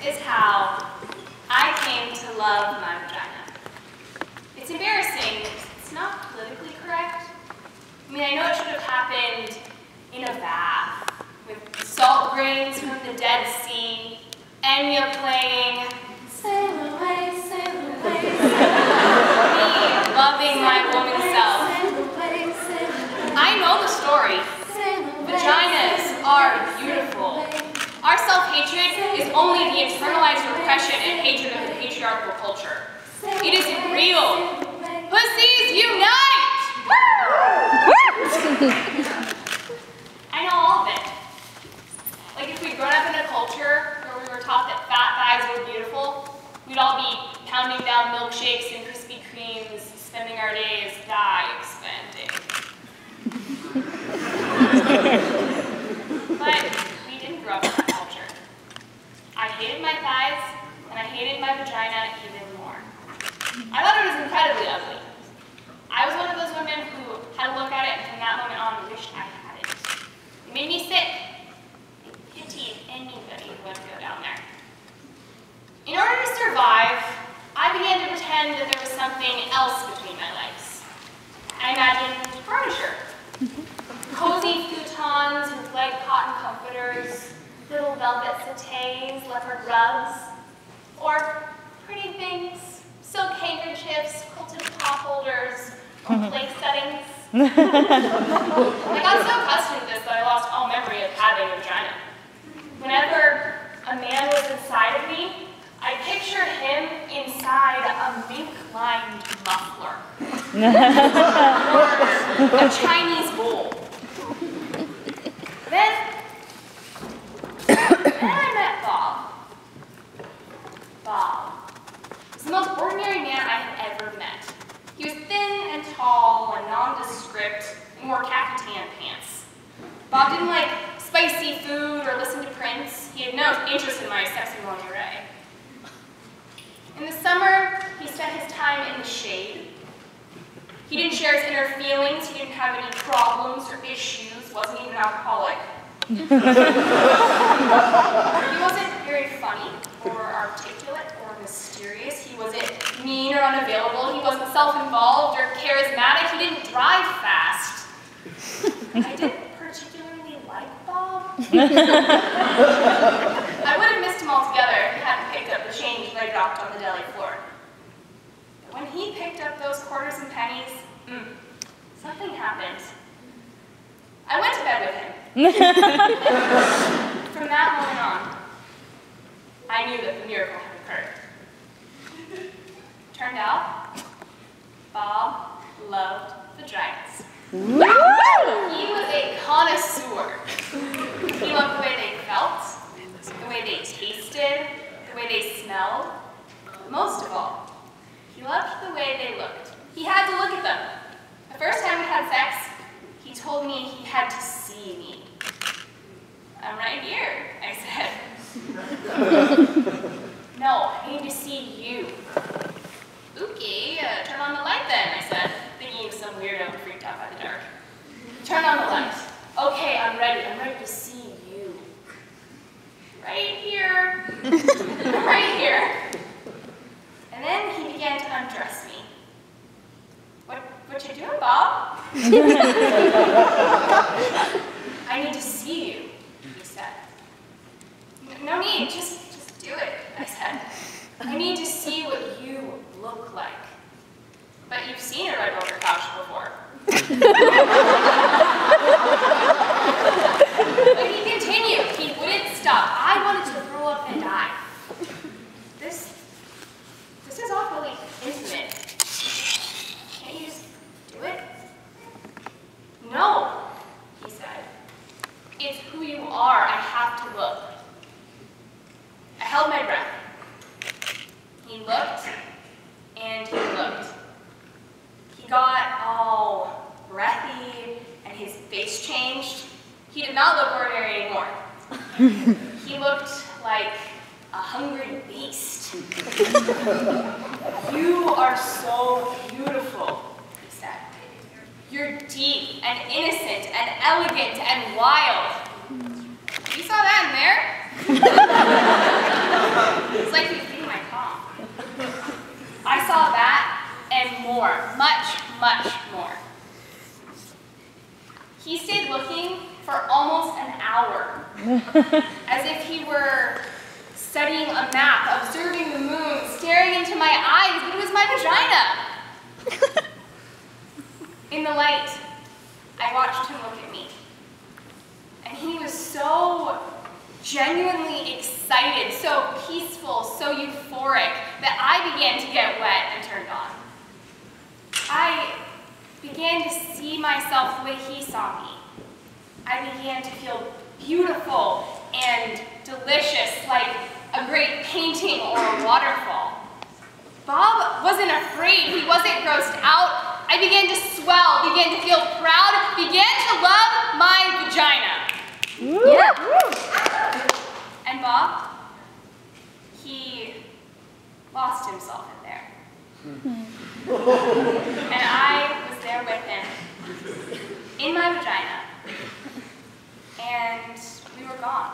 is how I came to love my vagina. It's embarrassing. It's not politically correct. I mean, I know it should have happened in a bath with salt grains from the Dead Sea, Enya playing, sail away, sail away, sail away. Me loving my woman self. I know the story. Vaginas are beautiful. Our self-hatred is only the internalized repression and hatred of the patriarchal culture. It isn't real. Pussies unite! I know all of it. Like if we'd grown up in a culture where we were taught that fat thighs were beautiful, we'd all be pounding down milkshakes and Krispy Kremes, spending our days thigh expanding. But we didn't grow up in that culture. I hated my thighs, and I hated my vagina even more. I thought it was incredibly ugly. I was one of those women who had to look at it and from that moment on wished I had it. It made me sick. I pitied anybody who had to go down there. In order to survive, I began to pretend that there was something else between my legs. I imagined furniture. Cozy futons with light cotton comforters, little velvet settees, leopard rugs, or pretty things, silk handkerchiefs, quilted pot holders, or place settings. I got so accustomed to this that I lost all memory of having a vagina. Whenever a man was inside of me, I pictured him inside a mink-lined muffler, or a Chinese bowl. Then I met Bob. Bob was the most ordinary man I had ever met. He was thin and tall and nondescript and wore khaki tan pants. Bob didn't like spicy food or listen to Prince. He had no interest in my sexy lingerie. In the summer, he spent his time in the shade. He didn't share his inner feelings. He didn't have any problems or issues. Wasn't even alcoholic. He wasn't very funny or articulate or mysterious. He wasn't mean or unavailable. He wasn't self-involved or charismatic. He didn't drive fast. I didn't particularly like Bob. I would have missed him altogether if he hadn't picked up the change that I dropped on the deli floor. But when he picked up those quarters and pennies, something happened. I went to bed with him. From that moment on, I knew that the miracle had occurred. Turned out, Bob loved vaginas. He was a connoisseur. He loved the way they felt, the way they tasted, the way they smelled. But most of all, he loved the way they looked. He had to look at them. The first time we had sex, he told me he had to see me. I'm right here, I said. No, I need to see you. Okay, turn on the light then, I said, thinking of some weirdo freaked out by the dark. Turn on the light. Okay, I'm ready to see you. Right here. Right here. And then he began to undress me. What you doing, Bob? I need to see you, he said. No need, just do it, I said. I need to see what you look like. But you've seen a red velvet couch before. But he continued. He wouldn't stop. I wanted to throw up and die. This is awfully intimate. Can't you just do it? No, he said. It's who you are. I have to look. I held my breath. He looked, and he looked. He got all breathy, and his face changed. He did not look ordinary anymore. He looked like a hungry beast. You are so beautiful, he said. You're deep and innocent and elegant and wild. You saw that in there? much more. He stayed looking for almost an hour, as if he were studying a map, observing the moon, staring into my eyes, but it was my vagina. In the light, I watched him look at me, and he was so genuinely excited, so peaceful, so euphoric, that I began to get wet and turned on. I began to see myself the way he saw me. I began to feel beautiful and delicious, like a great painting or a waterfall. Bob wasn't afraid, he wasn't grossed out. I began to swell, began to feel proud, began to love my vagina. Yeah. And Bob, he lost himself in there. And I was there with him, in my vagina, and we were gone.